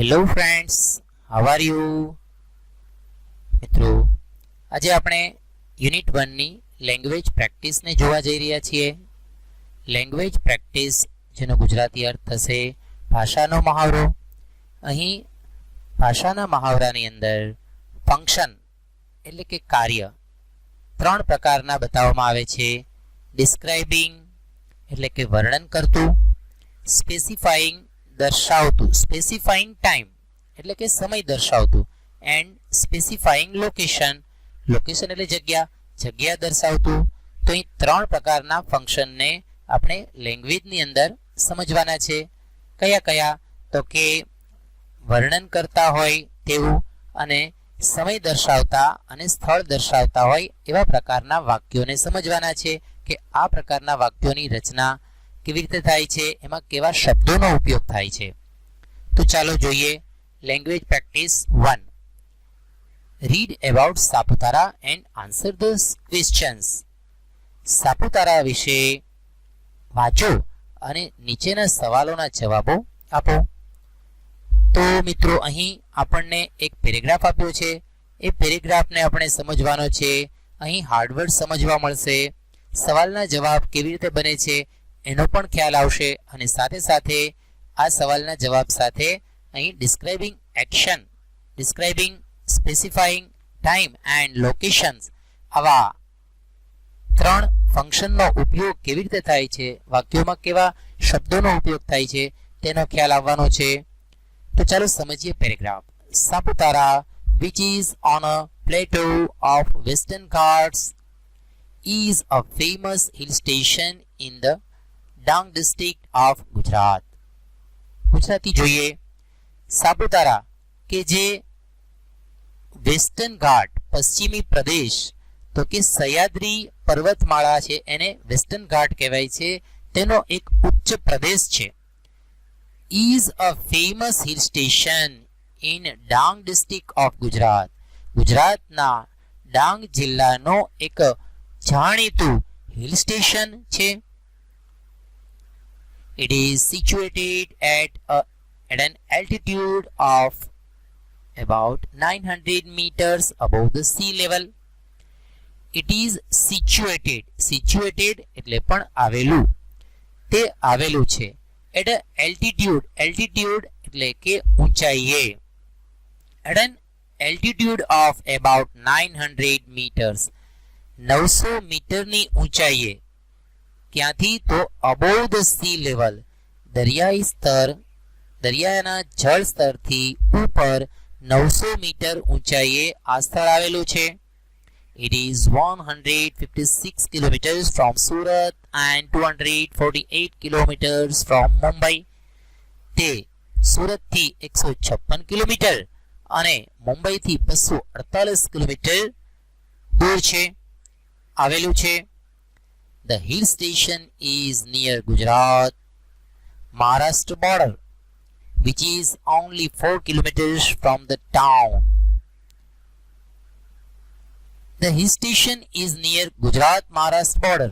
Hello friends, how are you? મિત્રો, આજે આપણે યુનિટ 1 ની લેંગ્વેજ પ્રેક્ટિસને જોવા જઈ રહ્યા છીએ. લેંગ્વેજ પ્રેક્ટિસ, જેનો ગુજરાતી અર્થ થશે ભાષાનો મહાવરો. અહીં ભાષાના મહાવરાની અંદર ફંક્શન એટલે કે કાર્ય 3 પ્રકારના બતાવવામાં આવે છે. ડિસ્ક્રાઇબિંગ એટલે કે વર્ણન કરતું, સ્પેસિફાઈંગ દર્શાવતું, સ્પેસિફાઈંગ ટાઈમ એટલે કે સમય દર્શાવતું, એન્ડ સ્પેસિફાઈંગ લોકેશન, લોકેશન એટલે જગ્યા દર્શાવતું. તો અહીં 3 પ્રકારના ફંક્શનને આપણે લેંગ્વેજની અંદર સમજવાના છે. કયા? તો કે વર્ણન કરતા હોય તેવું, અને સમય દર્શાવતા અને સ્થળ દર્શાવતા હોય એવા પ્રકારના વાક્યોને સમજવાના છે કે આ પ્રકારના વાક્યોની રચના કેવી રીતે થાય છે, એમાં કેવા શબ્દોનો ઉપયોગ થાય છે. તો ચાલો જોઈએ language practice 1. Read about Saputara and answer the questions. Saputara વિશે વાંચો અને નીચેના સવાલોના જવાબો આપો. તો મિત્રો, અહીં આપણને એક પેરેગ્રાફ આપ્યો છે. એ પેરેગ્રાફને આપણે સમજવાનો છે. અહીં હાર્ડવર્ડ સમજવા મળશે. સવાલના જવાબ કેવી રીતે બને છે એનો પણ ખ્યાલ આવશે, અને સાથે સાથે આ સવાલના જવાબ સાથે અહીં describing action, describing, specifying time and locations, આવા 3 ફંક્શનનો ઉપયોગ કેવી રીતે થાય છે, વાક્યોમાં કેવા શબ્દોનો ઉપયોગ થાય છે તેનો ખ્યાલ આવવાનો છે. તો ચાલો સમજીએ paragraph. Saputara, which is on a plateau of Western Ghats, is a famous hill station in the Dang district of Gujarat. Gujarati જોઈએ. સાપુતારા કે જે વેસ્ટર્ન ઘાટ, પશ્ચિમી પ્રદેશ, તો કે સહ્યાદ્રી પર્વતમાળા છે એને વેસ્ટર્ન ઘાટ કહેવાય છે, તેનો એક ઉચ્ચ પ્રદેશ છે. Is a famous hill station in Dang district of Gujarat. ગુજરાતના ડાંગ જિલ્લાનો એક જાણીતું હિલ સ્ટેશન છે. It is situated at an altitude of about 900 meters above the sea level. It is situated, situated એટલે પણ આવેલું, તે આવેલું છે. At an altitude, altitude એટલે કે ઊંચાઈએ. At an altitude of about 900 meters, 900 મીટરની ઊંચાઈએ. ક્યાંથી? તો અબોવ ધ સી લેવલ, દરિયાઈ સ્તર, દરિયાના જળ સ્તરથી ઉપર 900 મીટર ઊંચાઈએ આ સ્થળ આવેલું છે. It is 156 kilometres from Surat and 248 kilometres from Mumbai. તે સુરતથી 156 કિલોમીટર અને મુંબઈથી 248 કિલોમીટર દૂર છે, આવેલું છે. The hill station is near Gujarat Maharashtra border, which is only 4 kilometers from the town. The hill station is near Gujarat Maharashtra border.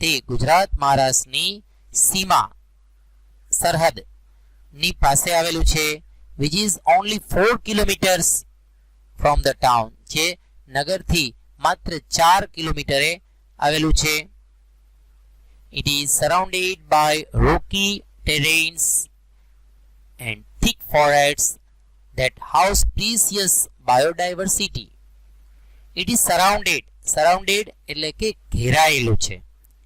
તે ગુજરાત મહારાષ્ટ્રની સીમા, સરહદ ની પાસે આવેલું છે. which is only 4 kilometers from the town, જે નગરથી માત્ર 4 કિલોમીટરે આવેલું છે. It is surrounded by rocky terrains and thick forests that house precious biodiversity. It is surrounded, surrounded એટલે કે ઘેરાયેલું છે.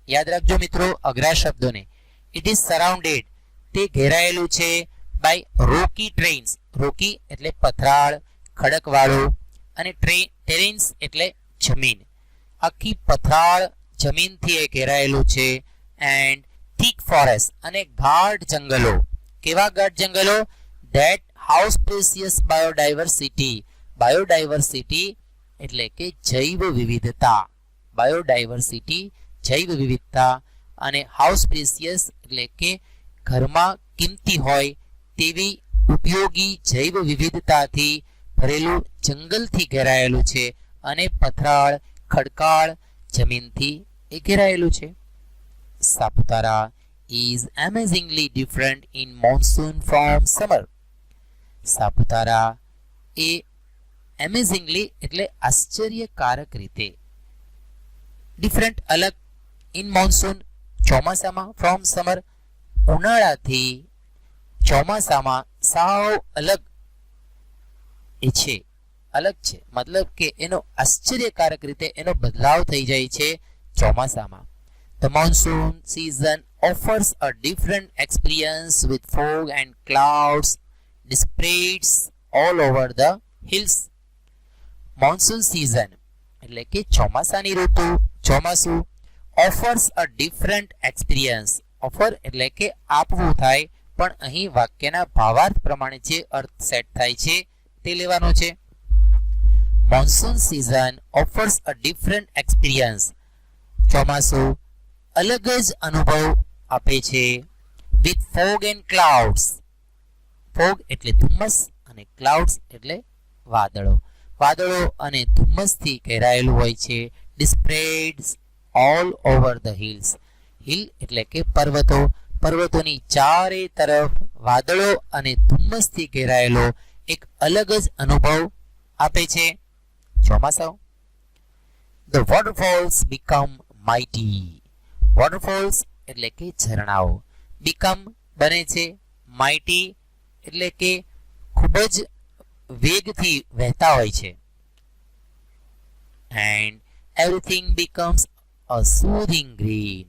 યાદ રાખજો મિત્રો અઘરા શબ્દોને. It is surrounded, તે ઘેરાયેલું છે by rocky terrains, rocky એટલે પથરાળ, ખડકવાળું, અને terrains એટલે જમીન. આખી પથરાળ જમીનથી એ ઘેરાયેલું છે. એન્ડ thick forest અને ગાઢ જંગલો. કેવા ગાઢ જંગલો? that house precious biodiversity, biodiversity એટલે કે જૈવ વિવિધતા, biodiversity જૈવ વિવિધતા, અને house precious એટલે કે ઘરમાં કિંમતી હોય તેવી ઉપયોગી જૈવ વિવિધતાથી ભરેલું જંગલથી ઘેરાયેલું છે, અને પથરાળ, ખડકાળ જમીનથી એ ઘેરાયેલું છે. Saputara is amazingly different in monsoon from summer. Saputara એ એમેઝિંગલી એટલે આશ્ચર્યકારક રીતે ડિફરન્ટ અલગ ઇન મોન્સૂન ચોમાસામાં ફ્રોમ સમર ઉનાળાથી ચોમાસામાં સાવ અલગ એ છે અલગ છે મતલબ કે એનો આશ્ચર્યકારક રીતે એનો બદલાવ થઈ જાય છે ચોમાસામાં. The monsoon season offers a different experience with fog and clouds dispersed all over the hills. Monsoon season એટલે કે ચોમાસાની ઋતુ ચોમાસું offers a different experience. Offer એટલે કે આપવું થાય પણ અહીં વાક્યના ભાવાર્થ પ્રમાણે જે અર્થ સેટ થાય છે તે લેવાનો છે. મોન્સૂન સિઝન ઓફર્સ અ ડિફરન્ટ એક્સપિરિયન્સ. ચોમાસું અલગ જ અનુભવ આપે છે. With fog and clouds. Fog એટલે ધુમ્મસ અને ક્લાઉડ્સ એટલે વાદળો. વાદળો અને ધુમ્મસથી ઘેરાયેલું હોય છે. Dispreads all over the hills. Hill એટલે કે પર્વતો. પર્વતોની ચારે તરફ વાદળો અને ધુમ્મસથી ઘેરાયેલો એક અલગ જ અનુભવ આપે છે ચોમાસા. The waterfalls become mighty. Waterfalls એટલે કે ઝરણાઓ. become બને છે. mighty એટલે કે ખૂબ જ વેગથી વહેતા હોય છે. and everything becomes a soothing green.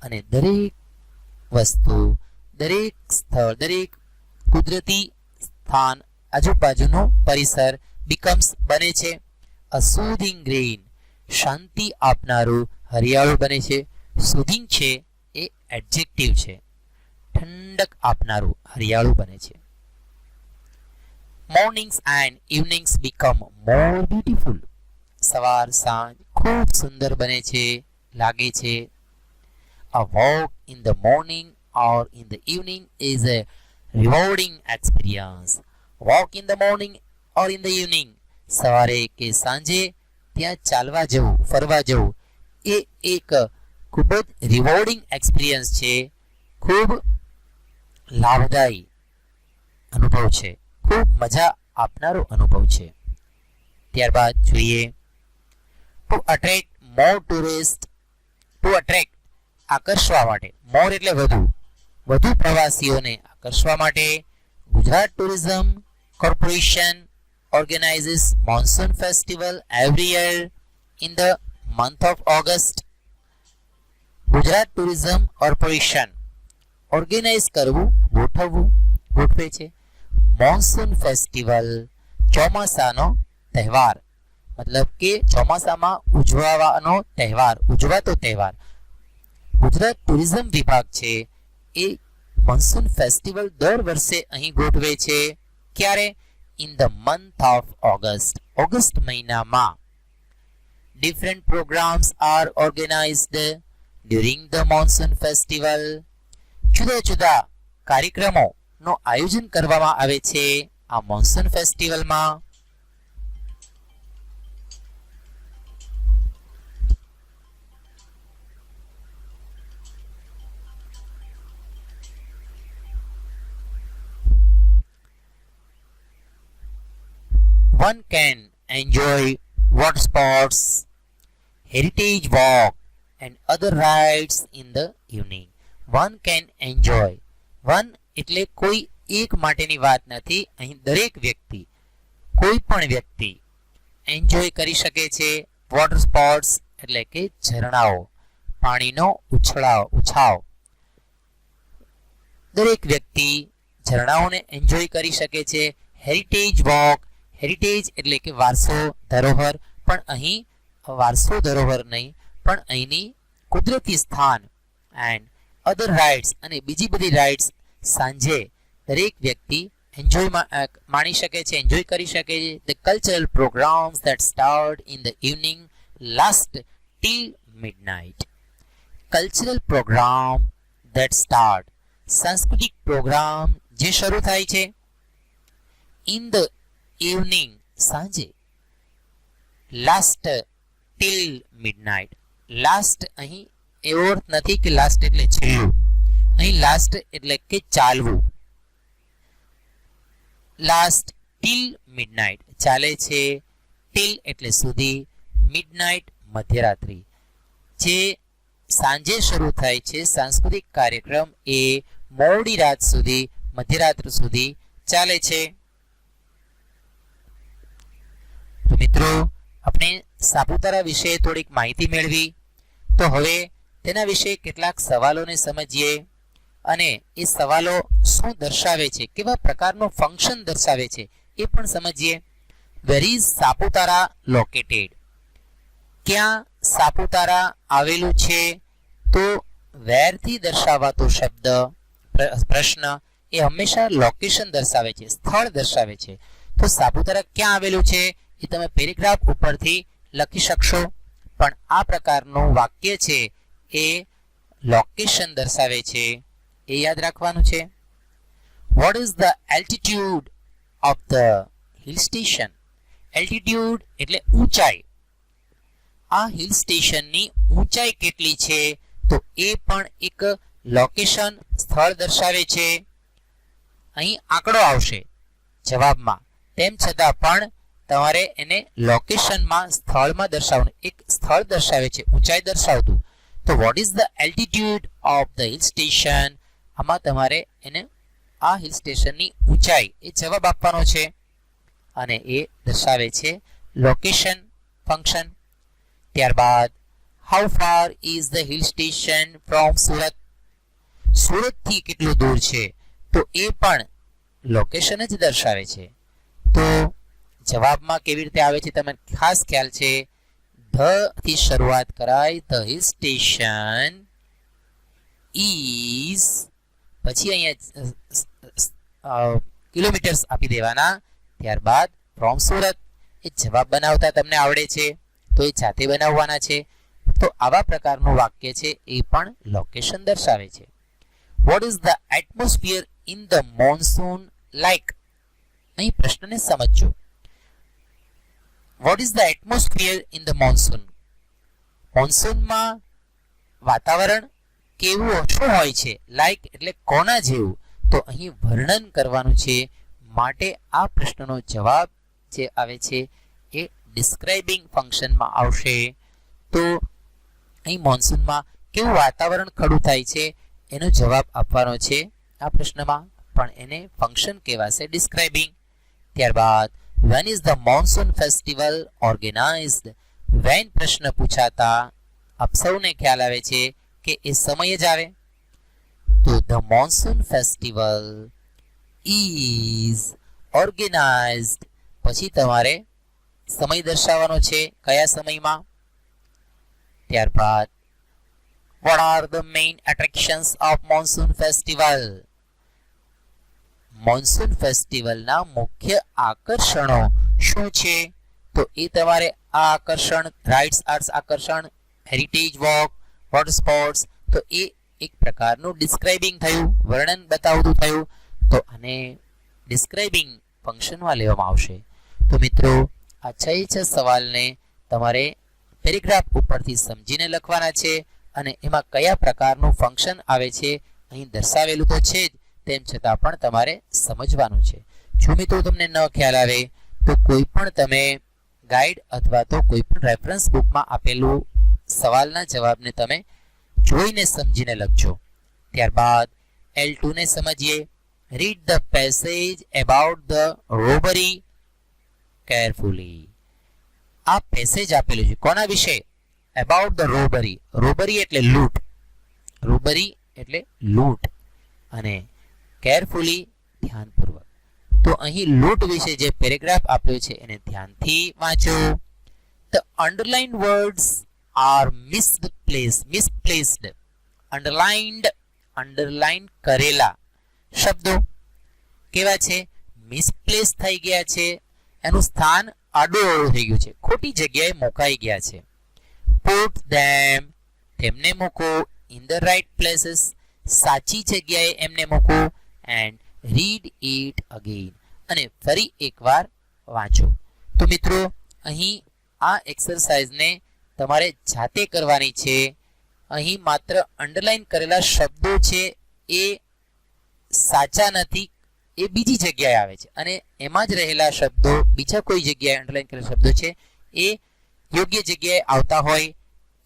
અને દરેક વસ્તુ દરેક સ્થળ દરેક કુદરતી સ્થાન આજુબાજુનો પરિસર becomes બને છે a soothing green. શાંતિ આપનારું હરિયાળું બને છે. soothing છે એ એડજેક્ટિવ છે. ઠંડક આપનારું હરિયાળું બને છે. mornings and evenings become more beautiful. સવાર સાંજ ખૂબ સુંદર બને છે લાગે છે. A walk in the morning or in the evening is a rewarding experience. Walk in the morning or in the evening. સવારે કે સાંજે ત્યાં ચાલવા જવું ફરવા જવું એ એક ખૂબ જ રિવોર્ડિંગ એક્સપિરિયન્સ છે. ખૂબ લાભદાયી અનુભવ છે. ખૂબ મજા આપનારો અનુભવ છે. ત્યારબાદ જોઈએ ટુ અટ્રેક્ટ મોર ટુરિસ્ટ. ટુ અટ્રેક્ટ આકર્ષવા માટે. મોર એટલે વધુ. વધુ પ્રવાસીઓને આકર્ષવા માટે Gujarat tourism corporation organizes monsoon festival every year in the month of August. Gujarat tourism corporation organise કરવું ગોઠવવું ગોઠવે છે મોન્સૂન ફેસ્ટિવલ ચોમાસાનો તહેવાર. મતલબ કે ચોમાસામાં ઉજવવાનો તહેવાર ઉજવાતો તહેવાર. ગુજરાત ટુરિઝમ વિભાગ છે એ મોન્સૂન ફેસ્ટિવલ દર વર્ષે અહીં ગોઠવે છે. ક્યારે? In the month of August. August મહિનામાં. Different programmes are organised during the monsoon festival. જુદા જુદા કાર્યક્રમોનો આયોજન કરવામાં આવે છે આ મોન્સૂન ફેસ્ટિવલમાં. One can enjoy water sports, heritage walk and other rides in the evening. One can enjoy. One એટલે કોઈ એક માટેની વાત નથી. અહીં દરેક વ્યક્તિ કોઈ પણ વ્યક્તિ એન્જોય કરી શકે છે. વોટર સ્પોર્ટ્સ એટલે કે ઝરણાઓ પાણીનો ઉછાવ. દરેક વ્યક્તિ ઝરણાઓને એન્જોય કરી શકે છે. Heritage walk. હેરિટેજ એટલે કે વારસો ધરોહર પણ અહીં વારસો ધરોહર નહીં પણ અહીંની કુદરતી સ્થાન. એન્ડ અધર રાઇડ્સ અને બીજી બધી રાઇડ્સ સાંજે દરેક વ્યક્તિ એન્જોય માણી શકે છે એન્જોય કરી શકે છે. The cultural programmes that start in the evening last till midnight. Cultural programme that start સાંસ્કૃતિક પ્રોગ્રામ જે શરૂ થાય છે ઇન ધ ઇવનિંગ સાંજે લાસ્ટ ટીલ મિડનાઇટ. લાસ્ટ અહીં એવો અર્થ નથી કે લાસ્ટ એટલે છેલ્લું. અહીં લાસ્ટ એટલે કે ચાલવું. લાસ્ટ ટીલ મિડનાઇટ ચાલે છે. ટીલ એટલે સુધી, મિડનાઇટ મધ્યરાત્રિ. જે સાંજે શરૂ થાય છે સાંસ્કૃતિક કાર્યક્રમ એ મોડી રાત સુધી, મધ્યરાત્રિ સુધી ચાલે છે. તો મિત્રો આપણે સાપુતારા વિશે થોડીક માહિતી મેળવી. તો હવે તેના વિશે કેટલાક સવાલોને સમજીએ અને એ સવાલો શું દર્શાવે છે, કેવા પ્રકારનું ફંક્શન દર્શાવે છે એ પણ સમજીએ. Where is Saputara located? ક્યાં સાપુતારા આવેલું છે? તો વેર થી દર્શાવાતો શબ્દ પ્રશ્ન એ હંમેશા લોકેશન દર્શાવે છે, સ્થળ દર્શાવે છે. તો સાપુતારા ક્યાં આવેલું છે એ તમે પેરેગ્રાફ ઉપરથી લખી શકશો, પણ આ પ્રકારનું વાક્ય છે એ લોકેશન દર્શાવે છે, એ યાદ રાખવાનું છે. What is the altitude of the hill station? Altitude એટલે ઊંચાઈ. આ હિલ સ્ટેશનની ઊંચાઈ કેટલી છે? તો એ પણ એક લોકેશન, સ્થળ દર્શાવે છે. અહીં આંકડો આવશે જવાબમાં, તેમ છતાં પણ તમારે એને લોકેશનમાં, સ્થળમાં દર્શાવવાનું. એક સ્થળ દર્શાવે છે, ઊંચાઈ દર્શાવતું. તો vote is the altitude of the hill station? આમાં તમારે એને આ હિલ સ્ટેશનની ઊંચાઈ એ જવાબ આપવાનો છે અને એ દર્શાવે છે લોકેશન ફંક્શન. ત્યારબાદ how far is the hill station from Surat? સુરતથી કેટલું દૂર છે? તો એ પણ લોકેશન જ દર્શાવે છે. તો જવાબમાં કેવી રીતે આવે છે તમને ખાસ ખ્યાલ છે. ધ થી શરૂઆત કરાય. ધ હિલ સ્ટેશન ઇઝ, પછી અહીંયા કિલોમીટર્સ આપી દેવાના. ત્યારબાદ ફ્રોમ સુરત. એ જવાબ બનાવતા તમને આવડે છે તો એ જાતે બનાવવાના છે. તો આવા પ્રકારનું વાક્ય છે એ પણ લોકેશન દર્શાવે છે. What is the atmosphere in the monsoon like? અહીં પ્રશ્નને સમજજો. What is the atmosphere in the monsoon? મોન્સૂનમાં વાતાવરણ કેવું શું હોય છે? લાઈક એટલે કોના જેવું? તો અહીં વર્ણન કરવાનું છે, માટે આ પ્રશ્નનો જવાબ જે આવે છે એ ડિસ્ક્રાઇબિંગ ફંક્શનમાં આવશે. તો અહીં મોન્સૂનમાં કેવું વાતાવરણ ખડું થાય છે એનો જવાબ આપવાનો છે આ પ્રશ્નમાં, પણ એને ફંક્શન કહેવાશે ડિસ્ક્રાઇબિંગ. ત્યારબાદ when is the monsoon festival organized? when પ્રશ્ન પૂછાતા આપ સૌને ખ્યાલ આવે છે કે એ સમય જ આવે. તો the monsoon festival is organized, પછી તમારે સમય દર્શાવવાનો છે કયા સમયમાં. ત્યારબાદ what are the main attractions of monsoon festival? Monsoon ફેસ્ટિવલના મુખ્ય આકર્ષણો શું છે? તો એ તમારે આ આકર્ષણ, રાઇડ્સ આર્ટ્સ આકર્ષણ, હેરિટેજ વોક, વોટર સ્પોર્ટ્સ, તો એ એક પ્રકારનું ડિસ્ક્રાઇબિંગ થયું, વર્ણન બતાવતું થયું. તો આને ડિસ્ક્રાઇબિંગ ફંક્શનમાં લેવામાં આવશે. તો મિત્રો આ 6 સવાલને તમારે પેરેગ્રાફ ઉપરથી સમજીને લખવાના છે અને એમાં કયા પ્રકારનું ફંક્શન આવે છે અહીં દર્શાવેલું તો છે જ, તેમ છતાં પણ તમારે સમજવાનું છે. જો મિત્રો તમને ન ખ્યાલ આવે તો કોઈ પણ તમે ગાઈડ અથવા તો કોઈ પણ રેફરન્સ બુકમાં આપેલું સવાલના જવાબને તમે જોઈને સમજીને લખજો. ત્યારબાદ L2 ને સમજીએ. Read the passage about the robbery carefully. આ પેસેજ આપેલું છે કોના વિશે? About the robbery. રોબરી એટલે લૂંટ, રોબરી એટલે લૂંટ, અને કેરફુલી ધ્યાનપૂર્વક. તો અહીં લૂંટ વિશે જે પેરેગ્રાફ આપ્યો છે એને ધ્યાનથી વાંચો. The underlined words are misplaced. Underline કરેલા શબ્દો કેવા છે? મિસપ્લેસ થઈ ગયા છે, એનું સ્થાન આડું થઈ ગયું છે, ખોટી જગ્યાએ મુકાઈ ગયા છે. પુટ ધેમ, તેમને મૂકો. ઇન ધ રાઇટ પ્લેસીસ, સાચી જગ્યાએ એમને મૂકો. એન્ડ રીડ ઇટ અગેન, અને ફરી એકવાર વાંચો. તો મિત્રો અહીં આ એક્સરસાઇઝને તમારે જાતે કરવાની છે. અહીં માત્ર અંડરલાઇન કરેલા શબ્દો છે એ સાચા નથી, એ બીજી જગ્યાએ આવે છે અને એમાં જ રહેલા શબ્દો બીજા કોઈ જગ્યાએ અંડરલાઈન કરેલા શબ્દો છે એ યોગ્ય જગ્યાએ આવતા હોય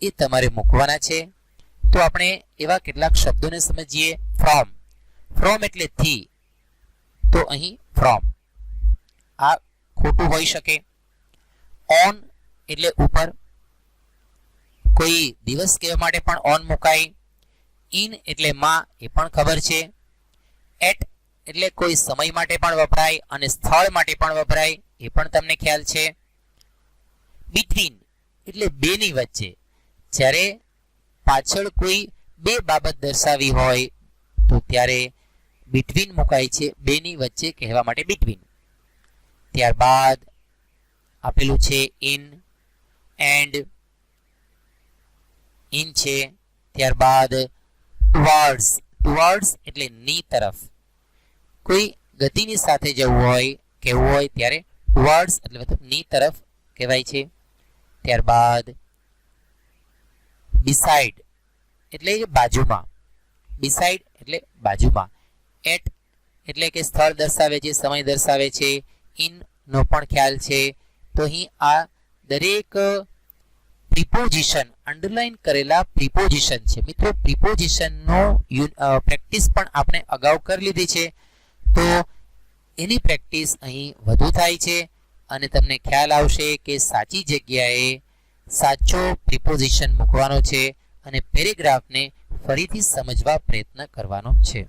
એ તમારે મૂકવાના છે. તો આપણે એવા કેટલાક શબ્દોને સમજીએ. ફ્રોમ, ફ્રોમ એટલે થી, તો અહીં ફ્રોમ આ ખોટું હોઈ શકે. ઓન એટલે ઉપર, કોઈ દિવસ કહેવા માટે પણ ઓન મુકાય. ઇન એટલે માં, એ પણ ખબર છે. એટ એટલે કોઈ સમય માટે પણ વપરાય અને સ્થળ માટે પણ વપરાય, એ પણ તમને ખ્યાલ છે. બિટવીન એટલે બેની વચ્ચે, જ્યારે પાછળ કોઈ બે બાબત દર્શાવી હોય તો ત્યારે બિટવીન મુકાય છે, બેની વચ્ચે કહેવા માટે બિટવીન. ત્યારબાદ આપેલું છે ઇન, એન્ડ, ઇન છે. ત્યારબાદ ટુવર્ડ્સ, ટુવર્ડ્સ એટલે ની તરફ, કોઈ ગતિની સાથે જવું હોય કહેવું હોય ત્યારે ટુવર્ડ્સ એટલે મતલબ ની તરફ કહેવાય છે. ત્યારબાદ બિસાઇડ એટલે બાજુમાં, બિસાઇડ એટલે બાજુમાં. એટ એટલે કે સ્થળ દર્શાવે છે, સમય દર્શાવે છે. ઇન નો પણ ખ્યાલ છે. તો અહીં આ દરેક પ્રિપોઝિશન અંડરલાઈન કરેલા પ્રિપોઝિશન છે. મિત્રો પ્રિપોઝિશનનો પ્રેક્ટિસ પણ આપણે અગાઉ કરી લીધી છે, તો એની પ્રેક્ટિસ અહીં વધુ થાય છે અને તમને ખ્યાલ આવશે કે સાચી જગ્યાએ સાચો પ્રિપોઝિશન મૂકવાનો છે અને પેરેગ્રાફને ફરીથી સમજવા પ્રયત્ન કરવાનો છે.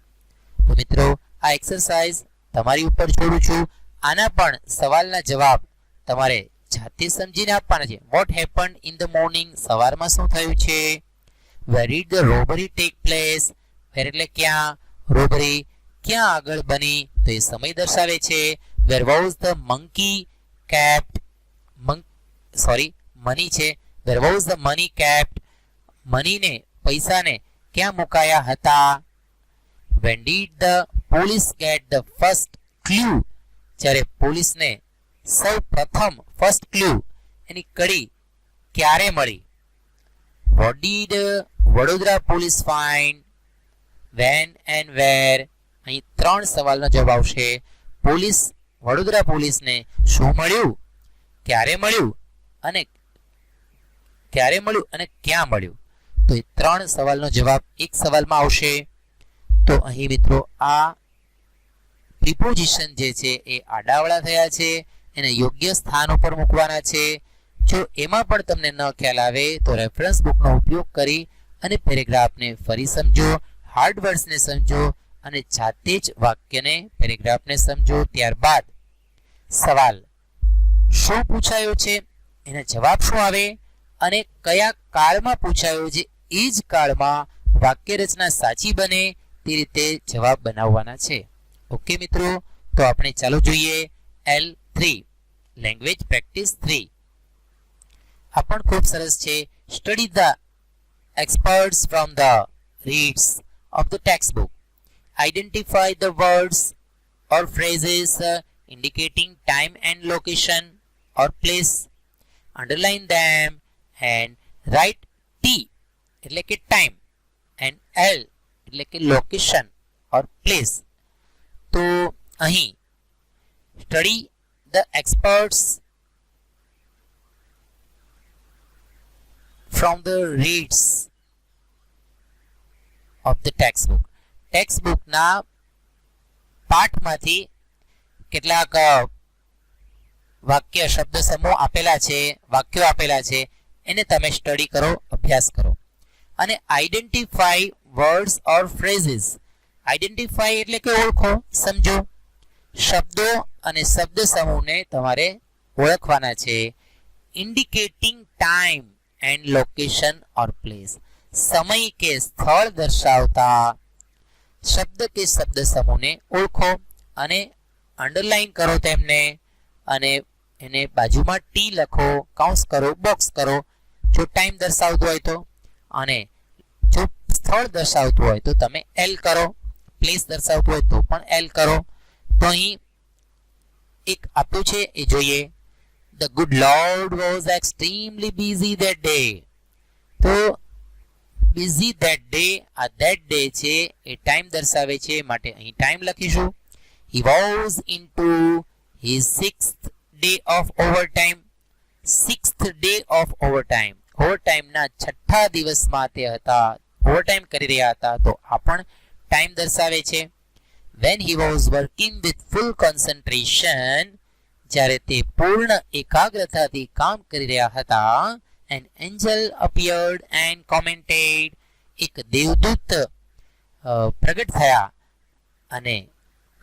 તો મિત્રો આ એક્સરસાઇઝ તમારી ઉપર છોડું છું. આના પણ સવાલના જવાબ તમારે જાતે સમજીને આપવાના છે. What happened in the morning, સવારમાં શું થયું છે. Where did the robbery take place, where એટલે ક્યાં, રોબરી ક્યાં આગળ બની, તો એ સમય દર્શાવે છે. Where was the monkey kept, money છે, where was the money kept, મનીને પૈસાને ક્યાં મુકાયા હતા. When did the police get the first clue, જ્યારે પોલીસને સૌ પ્રથમ ફર્સ્ટ ક્લુ એની કડી ક્યારે મળી. What did Vadodara police find, when and where. અહીં 3 સવાલનો જવાબ આવશે. પોલીસ, વડોદરા પોલીસને શું મળ્યું, ક્યારે મળ્યું અને ક્યારે મળ્યું અને ક્યાં મળ્યું. તો એ 3 સવાલનો જવાબ એક સવાલમાં આવશે. તો અહીં મિત્રો આ પ્રિપોઝિશન જે છે એ આડાવડા થયા છે, એને યોગ્ય સ્થાન ઉપર મૂકવાના છે. જો એમાં પણ તમને ન ખ્યાલ આવે તો રેફરન્સ બુકનો ઉપયોગ કરી અને પેરેગ્રાફને ફરી સમજો, હાર્ડ વર્ડ્સને સમજો અને જાતે જ વાક્યને, પેરેગ્રાફને સમજો. ત્યારબાદ સવાલ શું પૂછાયો છે, એના જવાબ શું આવે અને કયા કાળમાં પૂછાયો છે, એ જ કાળમાં વાક્ય રચના સાચી બને તે રીતે જવાબ બનાવવાના છે. ઓકે મિત્રો, તો આપણે ચાલો જોઈએ L3 લેંગ્વેજ પ્રેક્ટિસ 3. આ પણ ખૂબ સરસ છે. Study the experts from the reads of the textbook. Identify the words or phrases indicating time and location or place. Underline them and write T એટલે કે time and L એટલે કે location or place. તો અહીં study the experts from the reads of the textbook. ટેક્સ્ટબુકના પાઠમાંથી કેટલાક વાક્ય શબ્દ સમૂહ આપેલા છે, વાક્યો આપેલા છે, એને તમે સ્ટડી કરો, અભ્યાસ કરો. અને આઈડેન્ટિફાઈ વર્ડ્સ ઓર ફ્રેઝીસ. આઈડેન્ટિફાઈ એટલે કે ઓળખો, સમજો. શબ્દો અને શબ્દ સમૂહને તમારે ઓળખવાના છે. Indicating time and location or place. સમય કે સ્થળ દર્શાવતા શબ્દ કે શબ્દ સમૂહને ઓળખો અને અંડરલાઈન કરો તેમને અને એને બાજુમાં ટી લખો, કૌંસ કરો, બોક્સ કરો જો ટાઈમ દર્શાવતો હોય તો, અને જો સ્થળ દર્શાવતું હોય તો તમે એલ કરો, પ્લેસ દર્શાવતું હોય તો પણ એલ કરો. તો અહીં એક આપ્યું છે એ જોઈએ. The good Lord was extremely busy that day. તો busy that day, આ that day છે એ ટાઈમ દર્શાવે છે માટે અહીં ટાઈમ લખીશું. He was into his sixth day of overtime. Sixth day of overtime, ઓવરટાઈમના છઠ્ઠા દિવસમાં તે હતા, ઓવરટાઈમ કરી રહ્યા હતા. તો આ પણ ટાઈમ દર્શાવે છે. when he was working with full concentration, જ્યારે તે પૂર્ણ એકાગ્રતાથી કામ કરી રહ્યા હતા, an angel appeared and commented, એક દેવદૂત પ્રગટ થયા અને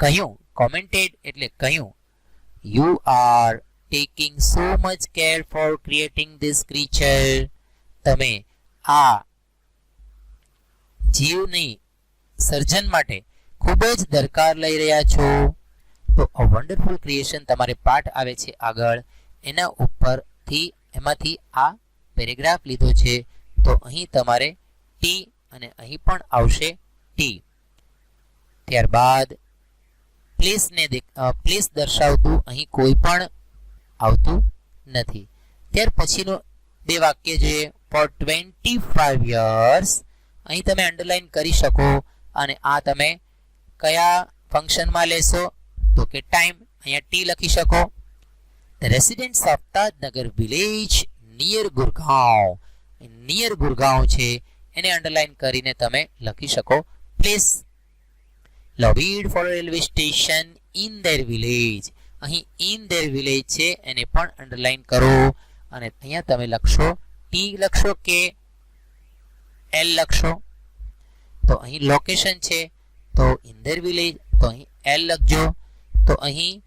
કહ્યું, commented એટલે કહ્યું, you are taking so much care for creating this creature. તમે આ જીવની સર્જન માટે ખૂબ જ દરકાર લઈ રહ્યા છો. તો અ વન્ડરફુલ ક્રિએશન તમારે પાઠ આવે છે આગળ, એના ઉપરથી એમાંથી આ પેરેગ્રાફ લીધો છે. તો અહીં તમારે ટી અને અહીં પણ આવશે ટી. ત્યારબાદ પ્લેસ દર્શાવતું અહીં કોઈ પણ આવતું નથી. ત્યાર પછીનો બે વાક્ય જોઈએ. ફોર 25 years, અહીં તમે અંડરલાઈન કરી શકો અને આ તમે કયા ફંક્શનમાં લેશો તો કે ટાઈમ, અહીંયા ટી લખી શકો. The residents of Tadnagar village near Gurgaon, near Gurgaon છે એને અંડરલાઈન કરીને તમે લખી શકો place. lobbied for a railway station in their village, અહીં in their village છે એને પણ અંડરલાઈન કરો અને અહીંયા તમે લખશો ટી લખશો કે એલ લખશો. તો અહીં લોકેશન છે તો in their village, તો અહીં એલ લખજો. તો અહીં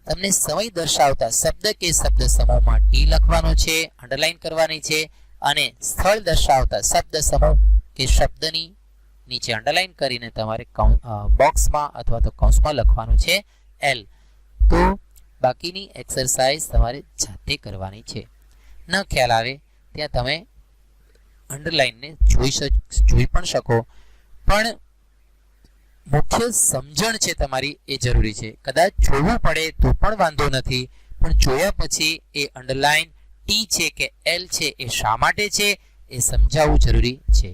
તમને સમય દર્શાવતા શબ્દ કે શબ્દ સમૂહમાં ટી લખવાનો છે, અંડરલાઈન કરવાની છે, અને સ્થળ દર્શાવતા શબ્દ સમૂહ કે શબ્દની નીચે અંડરલાઈન કરીને તમારે બોક્સમાં અથવા તો કૌંસમાં લખવાનું છે એલ. તો બાકીની એક્સરસાઇઝ તમારે જાતે કરવાની છે. ન ખ્યાલ આવે ત્યાં તમે અંડરલાઈનને જોઈ પણ શકો, પણ મુખ્ય સમજણ છે તમારી એ જરૂરી છે. કદાચ જોવું પડે તો પણ વાંધો નથી, પણ જોયા પછી એ અંડરલાઈન ટી છે કે એલ છે એ શા માટે છે એ સમજાવવું જરૂરી છે.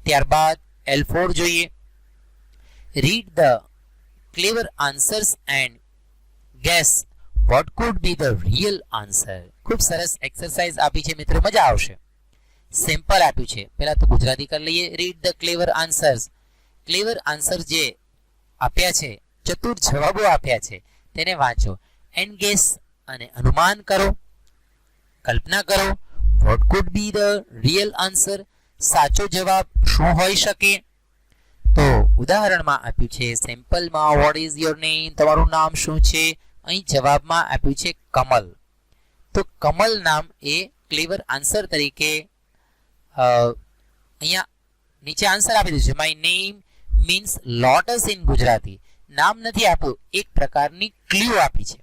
ત્યારબાદ L4 જોઈએ. Read the clever answers and gas vote food B the real answer. ખૂબ સરસ એક્સરસાઇઝ આપી છે મિત્રો, મજા આવશે. સિમ્પલ આપ્યું છે. પહેલા તો ગુજરાતી કરી લઈએ. Read the clever answers. Clever answer જે આપ્યા છે, ચતુર જવાબો આપ્યા છે તેને વાંચો. એન્ડ ગેસ અને અનુમાન કરો, કલ્પના કરો. Vote food B the real answer, સાચો જવાબ શું હોઈ શકે. તો ઉદાહરણમાં આપ્યું છે સેમ્પલમાં વોટ ઇઝ યોર નેમ, તમારું નામ શું છે. અહીં જવાબમાં આપ્યું છે કમલ. તો કમલ નામ એ ક્લેવર આન્સર તરીકે અહીંયા નીચે આન્સર આપી દીધું છે. My name means lotus in Gujarati. નામ નથી આપ્યું, એક પ્રકારની ક્લ્યુ આપી છે.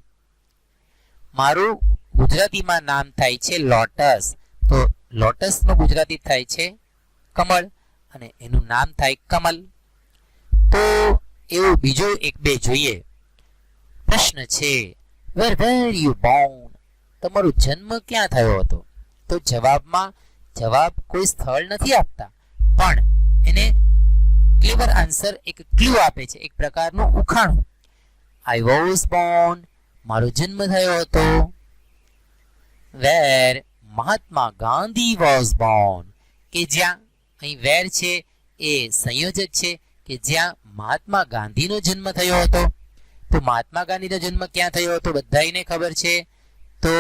મારું ગુજરાતીમાં નામ થાય છે લોટસ, તો લોટસનું ગુજરાતી થાય છે કમળ અને એનું નામ થાય કમલ. તો એવું બીજું એક બે જોઈએ. પ્રશ્ન છે વેર વેર યુ બોર્ન, તમારો જન્મ ક્યાં થયો હતો. તો જવાબમાં જવાબ કોઈ સ્થળ નથી આપતા, પણ એને ક્લેવર આન્સર એક ક્લ્યુ આપે છે, એક પ્રકારનું ઉખાણું. આઈ વોઝ બોર્ન, મારો જન્મ થયો હતો. વેર મહાત્મા ગાંધી વોઝ બોર્ન, કે જ્યાં, અહીં વેર છે એ સંયોજક છે કે જ્યાં મહાત્મા ગાંધીનો જન્મ થયો હતો. તો મહાત્મા ગાંધીનો જન્મ ક્યાં થયો હતો બધાને ખબર છે, તો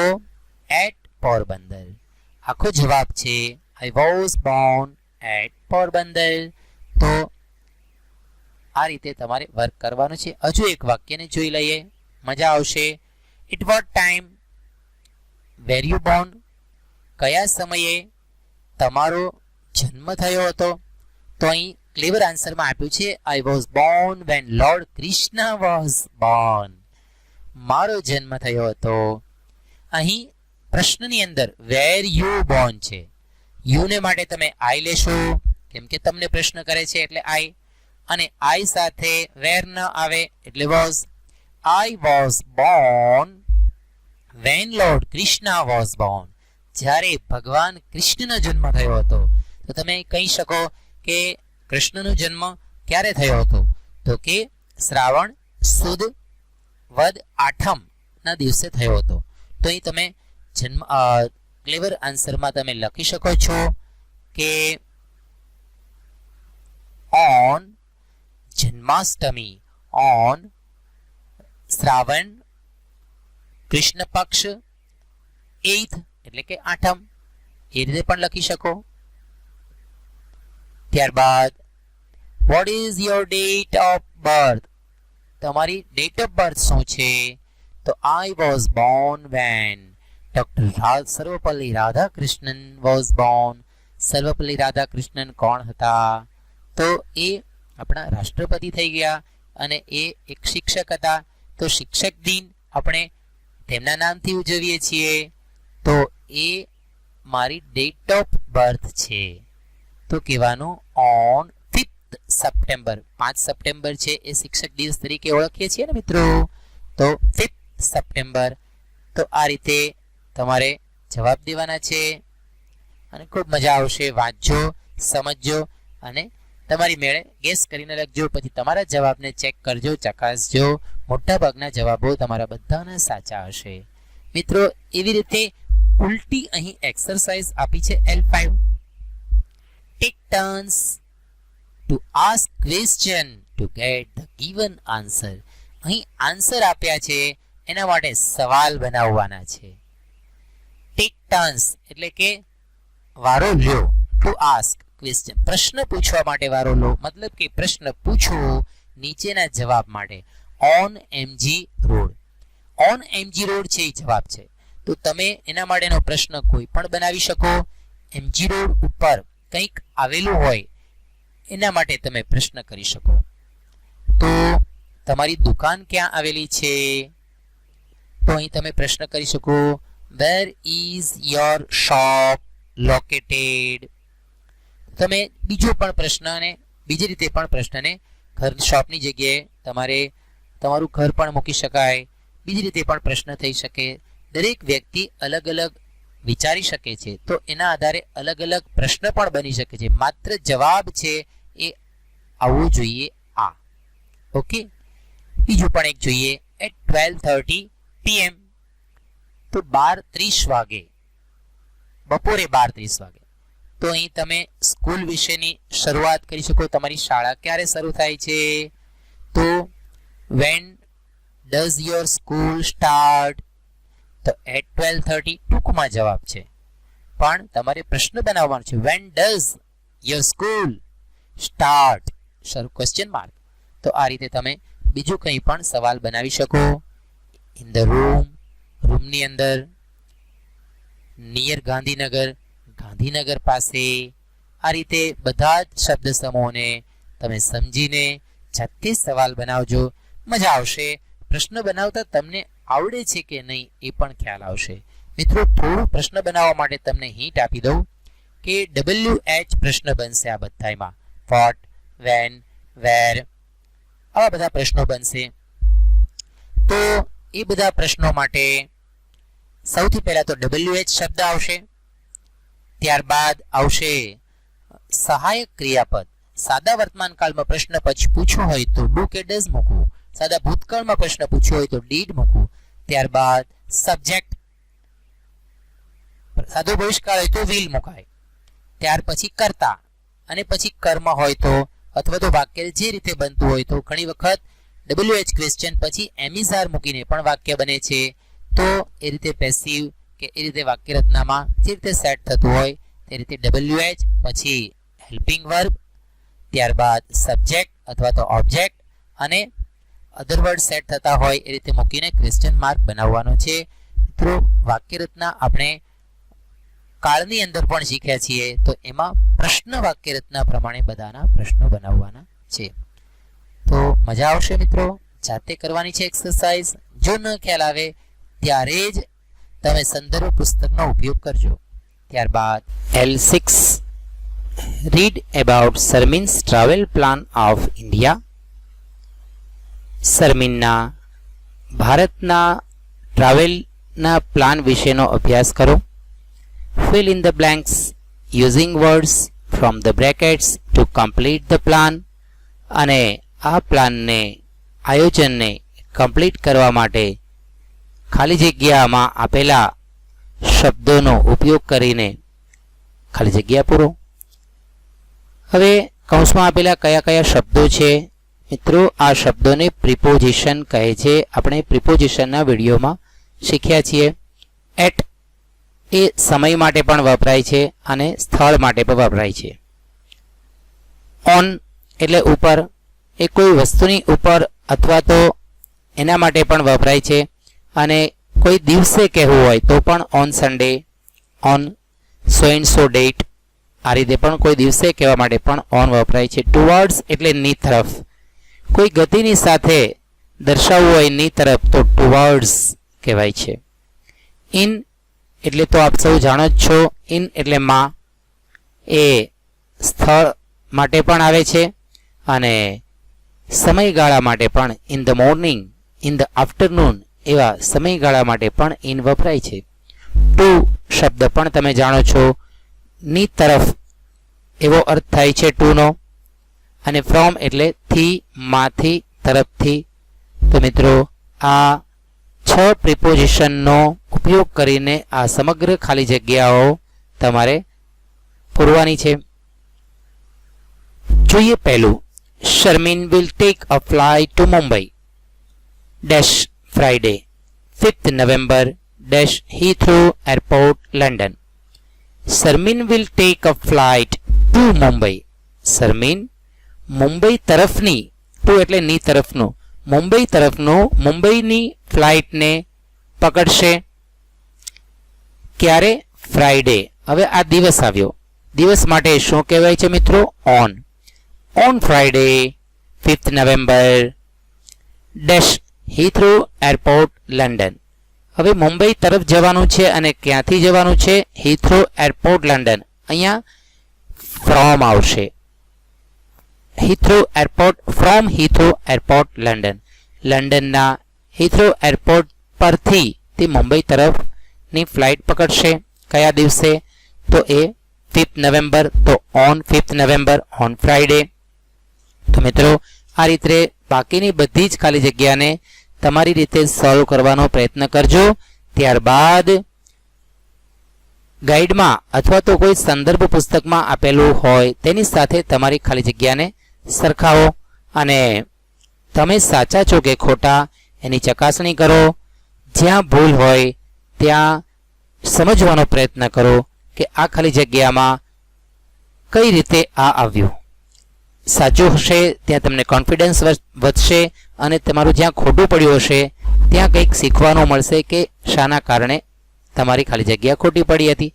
એટ પોરબંદર. આખો જવાબ છે I was born at Porbandar. તો આ રીતે તમારે વર્ક કરવાનું છે. હજુ એક વાક્યને જોઈ લઈએ, મજા આવશે. At what time were you born, કયા સમયે તમારો જન્મ થયો હતો. તો અહીં ક્લેવર આન્સરમાં આપ્યું છે I was born van lord Krishna was Born, મારો જન્મ થયો હતો. અહીં પ્રશ્નની અંદર વેર યુ બોર્ન છે, યુને માટે તમે આઈ લેશો કેમ કે તમને પ્રશ્ન કરે છે એટલે આઈ, અને આઈ સાથે વેર ન આવે એટલે was. I was born van lord Krishna was Born, જ્યારે ભગવાન કૃષ્ણનો જન્મ થયો હતો. તો તમે કહી શકો કે કૃષ્ણનો જન્મ ક્યારે થયો હતો, તો કે શ્રાવણ સુદ વદ આઠમ ના દિવસે થયો હતો. તો અહીં તમે ક્લેવર આન્સરમાં તમે લખી શકો છો કે ઓન જન્માષ્ટમી, ઓન શ્રાવણ કૃષ્ણ પક્ષ 8th એટલે કે આઠમ, એ રીતે પણ લખી શકો. ત્યારબાદ what is your date of birth, તમારી ડેટ ઓફ બર્થ શું છે? તો I was born when doctor Sarvepalli Radhakrishnan was born. Sarvepalli Radhakrishnan કોણ હતા? તો એ આપણા રાષ્ટ્રપતિ થઈ ગયા અને એ એક શિક્ષક હતા. તો શિક્ષક દિન આપણે તેમના નામથી ઉજવીએ છીએ. તો એ મારી ડેટ ઓફ બર્થ છે. તો કહેવાનું ઓન 5th સપ્ટેમ્બર, 5 સપ્ટેમ્બર છે એ શિક્ષક દિવસ તરીકે ઓળખીએ છીએ ને મિત્રો. તો 5th સપ્ટેમ્બર. તો આ રીતે તમારે જવાબ દેવાના છે અને ખૂબ મજા આવશે. વાંચજો, સમજજો અને તમારી મેળે ગેસ કરીને લખજો. પછી તમારા જવાબને ચેક કરજો, ચકાસજો. મોટાભાગના જવાબો તમારા બધાના સાચા હશે. મિત્રો એવી રીતે ઉલટી અહીં એક્સરસાઇઝ આપી છે L5. Take turns to ask question to get the given answer. અહીં આન્સર આપ્યા છે એના માટે સવાલ બનાવવાના છે. ટેક ટર્ન્સ એટલે કે વારો લ્યો. ટુ આસ્ક ક્વેશ્ચન, પ્રશ્ન પૂછવા માટે વારો લો, મતલબ કે પ્રશ્ન પૂછો નીચેના જવાબ માટે. On MG road, on MG road છે એ જવાબ છે. તો તમે એના માટેનો પ્રશ્ન કોઈ પણ બનાવી શકો. એમજી રોડ ઉપર કંઈક આવેલું હોય એના માટે તમે પ્રશ્ન કરી શકો. તો તમારી દુકાન ક્યાં આવેલી છે? તો અહીં તમે પ્રશ્ન કરી શકો, where is your shop located. તમે બીજો પણ પ્રશ્ન અને બીજી રીતે પણ પ્રશ્નને ઘર શોપની જગ્યાએ તમારે તમારું ઘર પણ મૂકી શકાય. બીજી રીતે પણ પ્રશ્ન થઈ શકે. દરેક વ્યક્તિ અલગ અલગ વિચારી શકે છે. તો એના આધારે અલગ અલગ પ્રશ્ન પણ બની શકે છે. માત્ર જવાબ છે એ આવવું જોઈએ આ. ઓકે, બીજું પણ એક જોઈએ. એટ 12:30 PM, તો 12:30 વાગે, બપોરે 12:30 વાગે. તો અહીં તમે સ્કૂલ વિશેની શરૂઆત કરી શકો. તમારી શાળા ક્યારે શરૂ થાય છે? તો when does your school start? તો એટ 12:30 ટૂંકમાં જવાબ છે, પણ તમારે પ્રશ્ન બનાવવાનો છે. When does your school start? Question mark. તો આ રીતે તમે બીજું કંઈ પણ સવાલ બનાવી શકો. ઇન ધ રૂમ, રૂમની અંદર. નિયર ગાંધીનગર, ગાંધીનગર પાસે. આ રીતે બધા જ શબ્દ સમૂહોને તમે સમજીને જાતે સવાલ બનાવજો. મજા આવશે. પ્રશ્ન બનાવતા તમને આવડે છે કે નહીં એ પણ ખ્યાલ આવશે. મિત્રો થોડું પ્રશ્ન બનાવવા માટે તમને હિન્ટ આપી દઉં કે WH પ્રશ્ન બનશે આ બધામાં. વોટ, વેન, વેર, આવા બધા પ્રશ્નો બનશે. તો એ બધા પ્રશ્નો માટે સૌથી પહેલા તો WH શબ્દ આવશે. ત્યારબાદ આવશે સહાયક ક્રિયાપદ. સાદા વર્તમાન કાળમાં પ્રશ્ન પછી પૂછવો હોય તો ડુ કે ડઝ મૂકવું. સાદા ભૂતકાળમાં પ્રશ્ન પૂછ્યો હોય તો ડીડ મૂકવું. ત્યારબાદ સબ્જેક્ટ, સાદો ભવિષ્યકાળ હોય તો વિલ મુકાય. ત્યાર પછી કર્તા અને પછી કર્મ હોય તો, અથવા તો વાક્ય જે રીતે બનતું હોય તો. ઘણી વખત WH ક્વેશ્ચન પછી એમિઝાર મૂકીને પણ વાક્ય બને છે. તો એ રીતે પેસિવ કે એ રીતે વાક્ય રચનામાં જે રીતે સેટ થતું હોય તે રીતે WH પછી હેલ્પિંગ વર્બ, ત્યારબાદ સબ્જેક્ટ અથવા તો ઓબ્જેક્ટ અને અધર વર્ડ સેટ થતા હોય એ રીતે મૂકીને ક્વેશ્ચન માર્ક બનાવવાનો છે. મિત્રો વાક્ય રચના આપણે કાળની અંદર પણ શીખ્યા છીએ. તો એમાં પ્રશ્ન વાક્ય રચના પ્રમાણે બધાના પ્રશ્નો બનાવવાના છે. તો મજા આવશે મિત્રો. જાતે કરવાની છે એક્સરસાઇઝ. જો ન ખ્યાલ આવે ત્યારે જ તમે સંદર્ભ પુસ્તકનો ઉપયોગ કરજો. ત્યારબાદ L6, read about Sarmeen's travel plan of India. સરમીનના ભારતના ટ્રાવેલના પ્લાન વિશેનો અભ્યાસ કરો. fill in the blanks using words from the brackets to complete the plan. અને આ પ્લાનને આયોજનને કમ્પ્લીટ કરવા માટે ખાલી જગ્યામાં આપેલા શબ્દોનો ઉપયોગ કરીને ખાલી જગ્યા પૂરો. હવે કૌંસમાં આપેલા કયા કયા શબ્દો છે મિત્રો? આ શબ્દોને પ્રિપોઝિશન કહે છે. આપણે પ્રિપોઝિશનના વિડીયોમાં શીખ્યા છીએ. એટ એ સમય માટે પણ વપરાય છે અને સ્થળ માટે પણ વપરાય છે. ઓન એટલે ઉપર, એ કોઈ વસ્તુની ઉપર અથવા તો એના માટે પણ વપરાય છે. અને કોઈ દિવસે કહેવું હોય તો પણ on Sunday, on so and so date, આ રીતે પણ કોઈ દિવસે કહેવા માટે પણ ઓન વપરાય છે. ટુવર્ડ્સ એટલે ની તરફ, કોઈ ગતિની સાથે દર્શાવવું હોય ની તરફ તો ટુવર્ડ્સ કહેવાય છે. ઇન એટલે તો આપ સૌ જાણો જ છો, ઇન એટલે માં, એ સ્થળ માટે પણ આવે છે અને સમયગાળા માટે પણ in the morning, in the afternoon એવા સમયગાળા માટે પણ ઇન વપરાય છે. ટુ શબ્દ પણ તમે જાણો છો, ની તરફ એવો અર્થ થાય છે ટુનો. અને ફ્રોમ એટલે થી, માંથી, તરફથી. તો મિત્રો આ 6 પ્રિપોઝિશનનો ઉપયોગ કરીને આ સમગ્ર ખાલી જગ્યાઓ તમારે પૂરવાની છે. જોઈએ પહેલું, Sharmin will take a flight to Mumbai dash Friday 5th November dash Heathrow Airport, London. Sharmin will take a flight to Mumbai. Sharmin Mumbai તરફની, ટુ એટલે ની તરફનું, મુંબઈ તરફનું મુંબઈની ફ્લાઇટને પકડશે. ક્યારે? ફ્રાઇડે. હવે આ દિવસ આવ્યો, દિવસ માટે શું કહેવાય છે મિત્રો? On. On Friday 5th November dash Heathrow airport, London. હવે મુંબઈ તરફ જવાનું છે અને ક્યાંથી જવાનું છે? Heathrow airport, London. અહીંયા ફ્રોમ આવશે. Heathrow airport, from Heathrow airport, London. લંડનના હીથ્રો એરપોર્ટ પરથી તે મુંબઈ તરફની ફ્લાઇટ પકડશે. કયા દિવસે? તો એ 5th November, તો on 5th November, on Friday. તો મિત્રો આ રીતે બાકીની બધી જ ખાલી જગ્યાને તમારી રીતે સોલ્વ કરવાનો પ્રયત્ન કરજો. ત્યારબાદ ગાઈડમાં અથવા તો કોઈ સંદર્ભ પુસ્તકમાં આપેલું હોય તેની સાથે તમારી ખાલી જગ્યાને સરખાવો અને તમે સાચા છો કે ખોટા એની ચકાસણી કરો. જ્યાં ભૂલ હોય ત્યાં સમજવાનો પ્રયત્ન કરો કે આ ખાલી જગ્યામાં કઈ રીતે આ આવ્યું. સાચું હશે ત્યાં તમને કોન્ફિડન્સ વધશે અને તમારું જ્યાં ખોટું પડ્યું હશે ત્યાં કંઈક શીખવાનું મળશે કે શાના કારણે તમારી ખાલી જગ્યા ખોટી પડી હતી.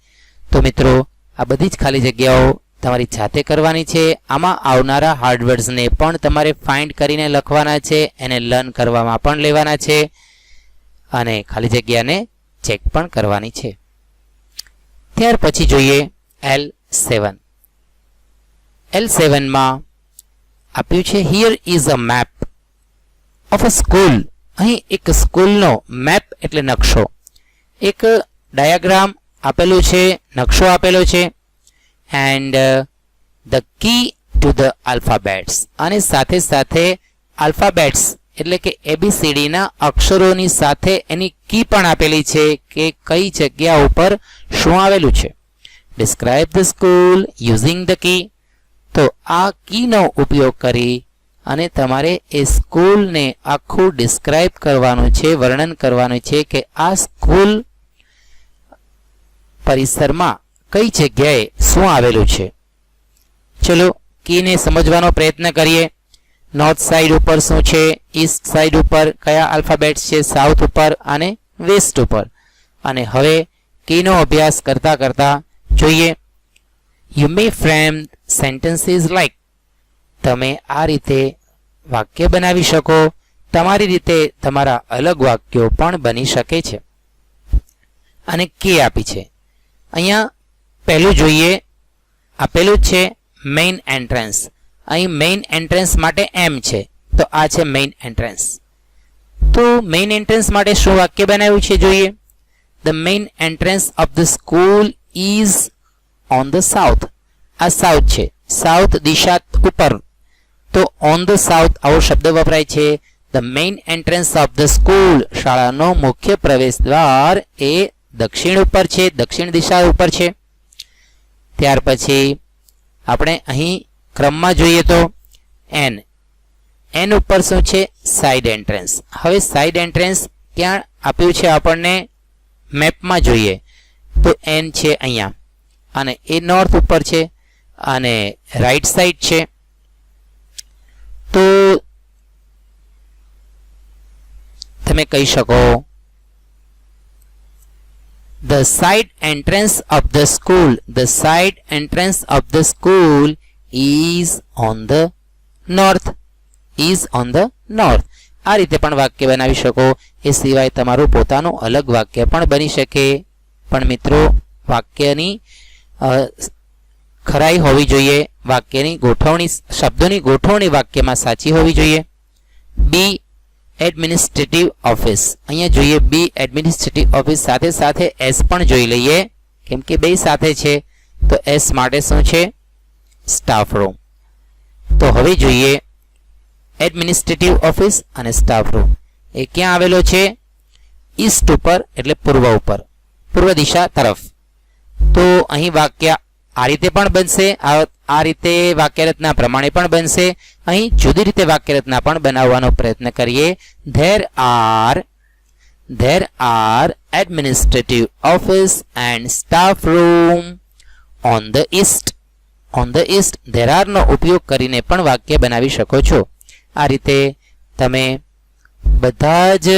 તો મિત્રો આ બધી જ ખાલી જગ્યાઓ તમારી જાતે કરવાની છે. આમાં આવનારા હાર્ડ વર્ડ્સને પણ તમારે ફાઇન્ડ કરીને લખવાના છે, એને લર્ન કરવામાં પણ લેવાના છે અને ખાલી જગ્યાને ચેક પણ કરવાની છે. ત્યાર પછી જોઈએ L7. L7માં આપ્યું છે here is a map of a school. અહીં એક સ્કૂલનો મેપ એટલે નકશો, એક ડાયાગ્રામ આપેલું છે, નકશો આપેલો છે. And the key to the alphabets, અને સાથે સાથે આલ્ફાબેટ્સ એટલે કે ABCDના અક્ષરોની સાથે એની કી પણ આપેલી છે કે કઈ જગ્યા ઉપર શું આવેલું છે. Describe the school using the key. તો આ કીનો ઉપયોગ કરી અને તમારે એ સ્કૂલને આખું ડિસ્ક્રાઇબ કરવાનું છે, વર્ણન કરવાનું છે કે આ સ્કૂલ પરિસરમાં કઈ જગ્યાએ શું આવેલું છે. ચલો કીને સમજવાનો પ્રયત્ન કરીએ. નોર્થ સાઈડ ઉપર શું છે, ઈસ્ટ સાઈડ ઉપર કયા આલ્ફાબેટ્સ છે, સાઉથ ઉપર અને વેસ્ટ ઉપર. અને હવે કીનો અભ્યાસ કરતા કરતા જોઈએ. You may frame sentences like. તમે આ રીતે વાક્ય બનાવી શકો. તમારી રીતે તમારા અલગ વાક્યો પણ બની શકે છે. અને કી આપી છે. અહીંયા પહેલું જોઈએ, આપેલું છે મેઇન એન્ટ્રન્સ. અહીં મેઇન એન્ટ્રન્સ માટે M છે, તો આ છે મેઇન એન્ટ્રન્સ. તો મેઇન એન્ટ્રન્સ માટે શું વાક્ય બનાવ્યું છે જોઈએ. The main entrance of the school is on the south. આ સાઉથ છે, સાઉથ દિશા ઉપર. તો ઓન ધ સાઉથ આવો શબ્દ વપરાય છે. The main entrance of the school, શાળાનો મુખ્ય પ્રવેશ દ્વાર એ દક્ષિણ ઉપર છે, દક્ષિણ દિશા ઉપર છે. ત્યાર પછી આપણે અહીં ક્રમમાં જોઈએ તો એન ઉપર શું છે? Side entrance. હવે સાઇડ એન્ટ્રન્સ ક્યાં આપ્યું છે આપણને મેપમાં જોઈએ તો એન છે અહીંયા, અને એ નોર્થ ઉપર છે અને રાઈટ સાઈડ છે. તો તમે કહી શકો the side entrance of the school, the side entrance of the school is on the north, is on the north. આ રીતે પણ વાક્ય બનાવી શકો. એ સિવાય તમારું પોતાનું અલગ વાક્ય પણ બની શકે. પણ મિત્રો વાક્યની ખરાઈ હોવી જોઈએ, વાક્યની ગોઠવણી, શબ્દોની ગોઠવણી વાક્યમાં સાચી હોવી જોઈએ. બી એડમિનિસ્ટ્રેટિવ ઓફિસ, અહીંયા જોઈએ બી એડમિનિસ્ટ્રેટિવ ઓફિસ, સાથે સાથે એસ પણ જોઈ લઈએ કેમ કે બે સાથે છે. તો એસ માટે શું છે? Staff room. તો હવે જોઈએ એડમિનિસ્ટ્રેટિવ ઓફિસ અને સ્ટાફ રૂમ એ ક્યાં આવેલો છે? ઈસ્ટ ઉપર, એટલે પૂર્વ ઉપર, પૂર્વ દિશા તરફ. તો અહીં વાક્ય આ રીતે પણ બનશે, આ રીતે વાક્યરચના પ્રમાણે પણ બનશે. અહીં જુદી રીતે વાક્યરચના પણ બનાવવાનો પ્રયત્ન કરીએ. There are administrative office and staff room on the east. On the east there are નો ઉપયોગ કરીને પણ વાક્ય બનાવી શકો છો. આ રીતે તમે બધા જ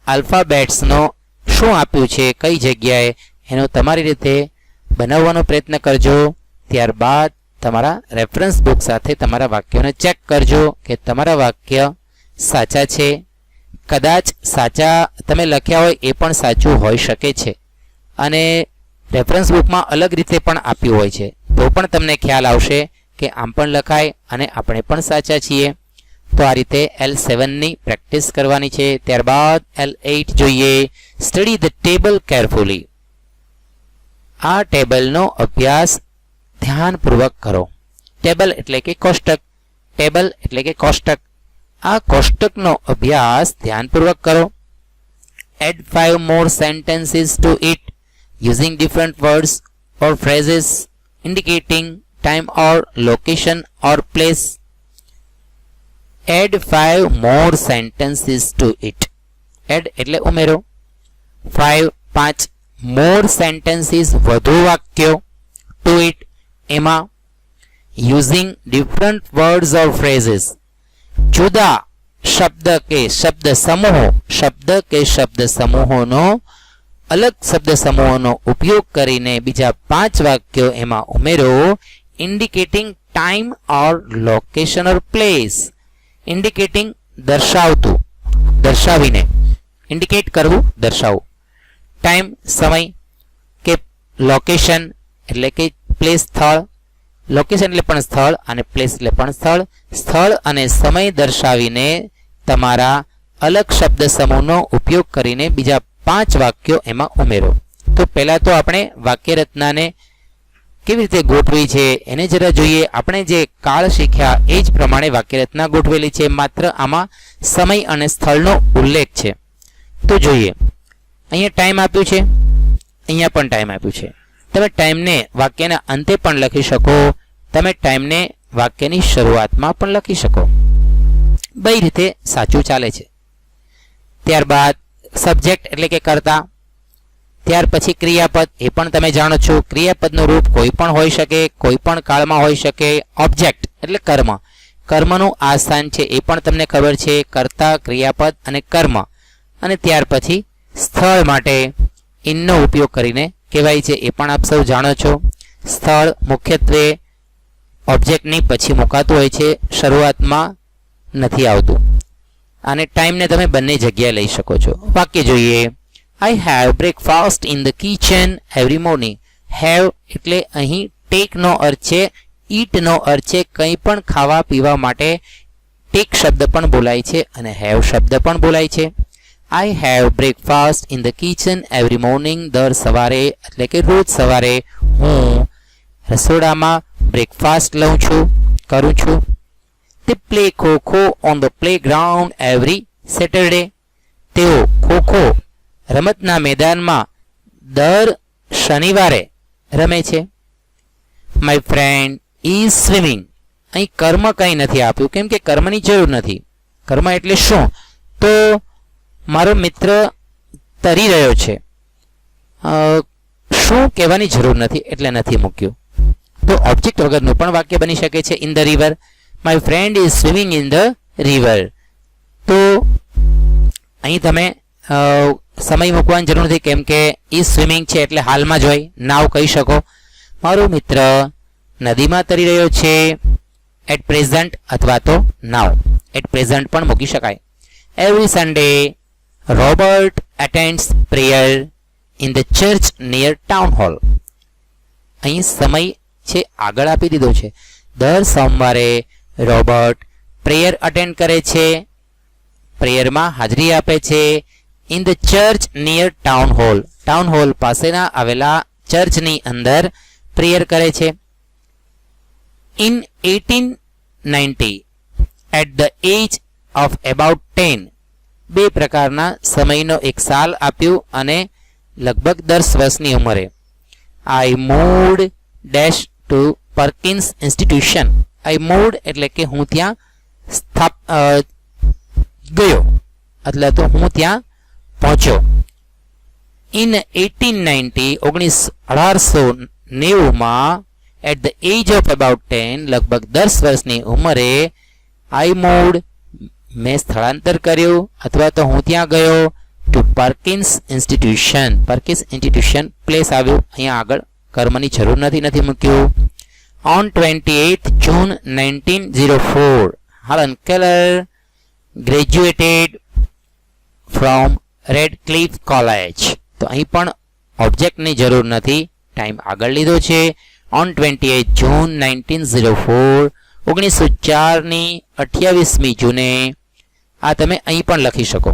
આલ્ફાબેટ્સનો શું આપ્યું છે કઈ જગ્યાએ એનો તમારી રીતે બનાવવાનો પ્રયત્ન કરજો. ત્યારબાદ તમારા રેફરન્સ બુક સાથે તમારા વાક્યોને ચેક કરજો કે તમારા વાક્ય સાચા છે. કદાચ સાચા તમે લખ્યા હોય એ પણ સાચું હોઈ શકે છે, અને રેફરન્સ બુકમાં અલગ રીતે પણ આપ્યું હોય છે, તો પણ તમને ખ્યાલ આવશે કે આમ પણ લખાય અને આપણે પણ સાચા છીએ. તો આ રીતે L7ની પ્રેક્ટિસ કરવાની છે. ત્યારબાદ L8 જોઈએ. Study the table carefully. આ ટેબલનો અભ્યાસ ધ્યાનપૂર્વક કરો. ટેબલ એટલે કે કોષ્ટક, ટેબલ એટલે કે કોષ્ટક. આ કોષ્ટકનો અભ્યાસ ધ્યાનપૂર્વક કરો. Add 5 more sentences to it using different words or phrases indicating time or location or place. Add 5 more sentences to it. Add એટલે ઉમેરો. 5 more sentences વધુ વાક્યો. To it એમાં. Using different words or phrases જુદા શબ્દ કે શબ્દ સમૂહોનો અલગ શબ્દ સમૂહોનો ઉપયોગ કરીને બીજા 5 વાક્યો એમાં ઉમેરો. Indicating time or location or place. Indicating દર્શાવતું, દર્શાવીને. ઇન્ડિકેટ કરવું, દર્શાવવું. ટાઈમ સમય, કે લોકેશન એટલે કે પ્લેસ સ્થળ. લોકેશન એટલે પણ સ્થળ અને પ્લેસ એટલે પણ સ્થળ. સ્થળ અને સમય દર્શાવીને તમારા અલગ શબ્દ સમૂહનો ઉપયોગ કરીને બીજા 5 વાક્યો એમાં ઉમેરો. તો પહેલા તો આપણે વાક્ય રચનાને કેવી રીતે ગોઠવી છે એને જરા જોઈએ. આપણે જે કાળ શીખ્યા એ જ પ્રમાણે વાક્ય રચના ગોઠવેલી છે, માત્ર આમાં સમય અને સ્થળનો ઉલ્લેખ છે. તો જોઈએ, અહીંયા ટાઈમ આપ્યું છે, અહીંયા પણ ટાઈમ આપ્યું છે. તમે ટાઈમને વાક્યના અંતે પણ લખી શકો, તમે ટાઈમને વાક્યની શરૂઆતમાં પણ લખી શકો. બે રીતે સાચું ચાલે છે. ત્યારબાદ સબ્જેક્ટ એટલે કે કર્તા. ત્યાર પછી ક્રિયાપદ, એ પણ તમે જાણો છો. ક્રિયાપદનું રૂપ કોઈ પણ હોઈ શકે, કોઈ પણ કાળમાં હોઈ શકે. ઓબ્જેક્ટ એટલે કર્મ, કર્મનું આ સ્થાન છે એ પણ તમને ખબર છે. કર્તા, ક્રિયાપદ અને કર્મ. અને ત્યાર પછી સ્થળ માટે ઇનનો ઉપયોગ કરીને કહેવાય છે, એ પણ આપ સૌ જાણો છો. સ્થળ મુખ્યત્વે ઓબ્જેક્ટની પછી મુકાતું હોય છે, શરૂઆતમાં નથી આવતું. અને ટાઈમને તમે બંને જગ્યાએ લઈ શકો છો. વાક્ય જોઈએ. I have breakfast in the kitchen every morning. Have એટલે અહીં take નો અર્થ છે, eat નો અર્થ છે કંઈ પણ ખાવા પીવા માટે take શબ્દ પણ બોલાય છે અને have શબ્દ પણ બોલાય છે. I have breakfast in the kitchen every morning. દર સવારે એટલે કે રોજ સવારે હું રસોડામાં બ્રેકફાસ્ટ લઉં છું, કરું છું. They play kho-kho on the playground every Saturday. તેઓ ખોખો રમતના મેદાનમાં દર શનિવારે રમે છે. My friend is swimming. અહીં કર્મ કંઈ નથી આપ્યું, કેમ કે કર્મની જરૂર નથી. કર્મ એટલે શું? તો મારો મિત્ર તરી રહ્યો છે, શું કહેવાની જરૂર નથી એટલે નથી મૂક્યું. તો ઓબ્જેક્ટ વગરનું પણ વાક્ય બની શકે છે. In the river. My friend is swimming in the river. તો અહીં તમે સમય મૂકવાની જરૂર નથી, કેમ કે ઇઝ સ્વિમિંગ છે એટલે હાલમાં જ હોય. નાવ કહી શકો. મારો મિત્ર નદીમાં તરી રહ્યો છે. એટ પ્રેઝન્ટ અથવા તો નાવ. એટ પ્રેઝન્ટ પણ મૂકી શકાય. Every Sunday Robert attends prayer in the church near town hall. અહીં સમય છે આગળ આપી દીધો છે. દર સોમવારે રોબર્ટ પ્રેયર અટેન્ડ કરે છે, પ્રેયરમાં હાજરી આપે છે. In the church near town hall. Town hall પાસેના આવેલા ચર્ચની અંદર પ્રેયર કરે છે. In 1890 at the age of about 10. બે પ્રકારના સમયનો એક સાલ આપ્યું અને લગભગ 10 વર્ષની ઉંમરે. આઈ moved dash to પર્કિન્સ institution. I moved એટલે કે હું ત્યાં ગયો એટલે તો હું ત્યાં પહોંચ્યો. In 1890 at the age of about 10 લગભગ 10 વર્ષની ઉંમરે આઈ મૂવડ મેં સ્થળાંતર કર્યું અથવા તો હું ત્યાં ગયો ટુ પર્કિન્સ ઇન્સ્ટિટ્યુશન. પર્કિન્સ ઇન્સ્ટિટ્યુશન પ્લેસ આવ્યું. અહીંયા આગળ કર્મની જરૂર નથી મૂક્યું. ઓન 28th June 1904 હલન Keller graduated from Radcliffe college. તો અહીં પણ ઓબ્જેક્ટની જરૂર નથી, ટાઈમ આગળ લીધો છે. ઓન 28 June 1904 1904ની 28મી જૂને. આ તમે અહીં પણ લખી શકો.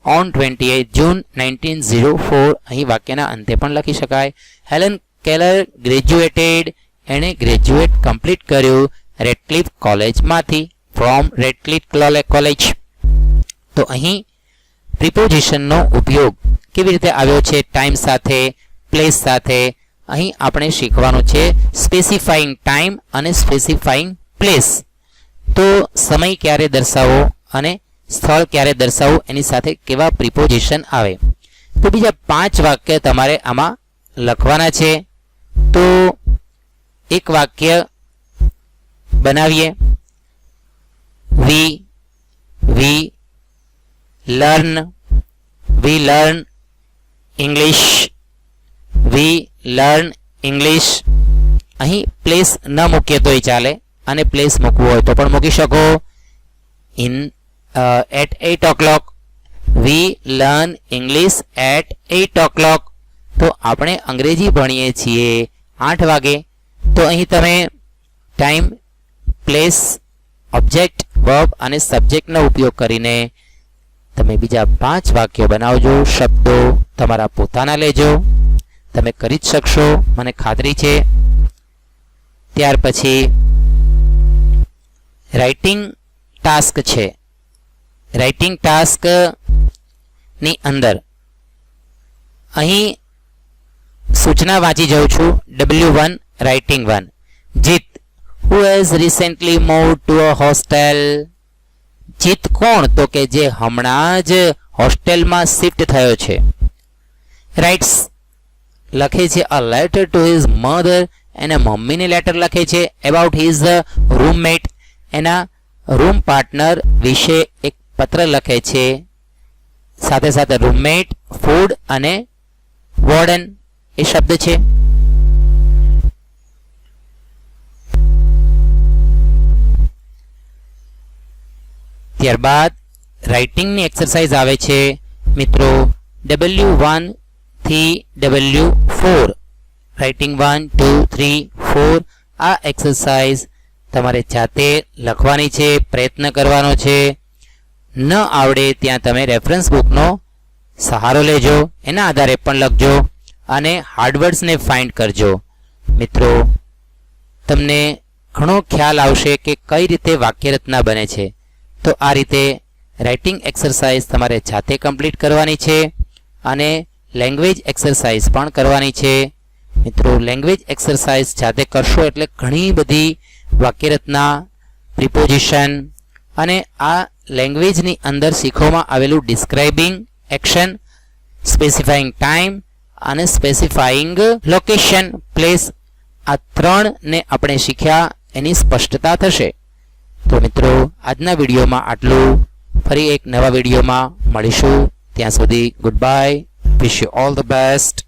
ઓન 28 June 1904 અહીં વાક્યના અંતે પણ લખી શકાય. Helen Keller graduated. એણે ગ્રેજ્યુએટ કમ્પ્લીટ કર્યું રેડક્લિફ કોલેજમાંથી. From Radcliffe college. તો અહીં પ્રિપોઝિશનનો ઉપયોગ કેવી રીતે આવ્યો છે ટાઈમ સાથે, પ્લેસ સાથે. અહીં આપણે શીખવાનું છે સ્પેસિફાઈંગ ટાઈમ અને સ્પેસિફાઈંગ પ્લેસ. તો સમય ક્યારે દર્શાવો અને સ્થળ ક્યારે દર્શાવવું એની સાથે કેવા પ્રિપોઝિશન આવે. તો બીજા 5 વાક્ય તમારે આમાં લખવાના છે. તો એક વાક્ય બનાવીએ. વી લર્ન ઇંગ્લિશ. વી લર્ન ઇંગ્લિશ. અહીં પ્લેસ ન મૂકીએ તોય ચાલે અને પ્લેસ મૂકવું હોય તો પણ મૂકી શકો. In at 8 o'clock. We learn English at 8 o'clock. તો આપણે અંગ્રેજી ભણીએ છીએ 8 વાગે. તો અહીં તમે ટાઈમ, પ્લેસ, ઓબ્જેક્ટ, વર્બ અને સબ્જેક્ટનો ઉપયોગ કરીને તમે બીજા 5 વાક્યો બનાવજો. શબ્દો તમારા પોતાના લેજો. તમે કરી જ શકશો, મને ખાતરી છે. ત્યાર પછી રાઇટિંગ ટાસ્ક છે. રાઇટિંગ ટાસ્ક ની અંદર અહીં સૂચના વાંચી જાઉં છું. W1 writing 1. જીત who has recently moved to a hostel. જીત કોણ? તો કે જે હમણાં જ હોસ્ટેલમાં શિફ્ટ થયો છે. રાઇટ્સ લખે છે a letter to his mother. એના મમ્મીને લેટર લખે છે. about his roommate. એના રૂમ પાર્ટનર વિશે એક પત્ર લખે છે. સાથે સાથે રૂમમેટ, ફૂડ અને વોર્ડન એ શબ્દ છે. ત્યારબાદ રાઇટિંગની એક્સરસાઇઝ આવે છે મિત્રો W1 થી W4. રાઇટિંગ 1, 2, 3, 4. આ એક્સરસાઇઝ તમારે જાતે લખવાની છે, પ્રયત્ન કરવાનો છે. ન આવડે ત્યાં તમે રેફરન્સ બુકનો સહારો લેજો, એના આધારે પણ લખજો અને હાર્ડવર્ડ્સને ફાઇન્ડ કરજો. મિત્રો તમને ઘણો ખ્યાલ આવશે કે કઈ રીતે વાક્યરચના બને છે. તો આ રીતે રાઇટિંગ એક્સરસાઇઝ તમારે જાતે કમ્પ્લીટ કરવાની છે અને લેંગ્વેજ એક્સરસાઇઝ પણ કરવાની છે. મિત્રો, લેંગ્વેજ એક્સરસાઇઝ જાતે કરશો એટલે ઘણી બધી વાક્યરચના, પ્રિપોઝિશન અને આ લેંગ્વેજની અંદર શીખવામાં આવેલું ડિસ્ક્રાઇબિંગ એક્શન, સ્પેસિફાઈંગ ટાઈમ અને સ્પેસિફાઈંગ લોકેશન, પ્લેસ, આ ત્રણને આપણે શીખ્યા એની સ્પષ્ટતા થશે. તો મિત્રો, આજના વિડીયોમાં આટલું. ફરી એક નવા વિડીયોમાં મળીશું. ત્યાં સુધી good bye. Wish you all the best.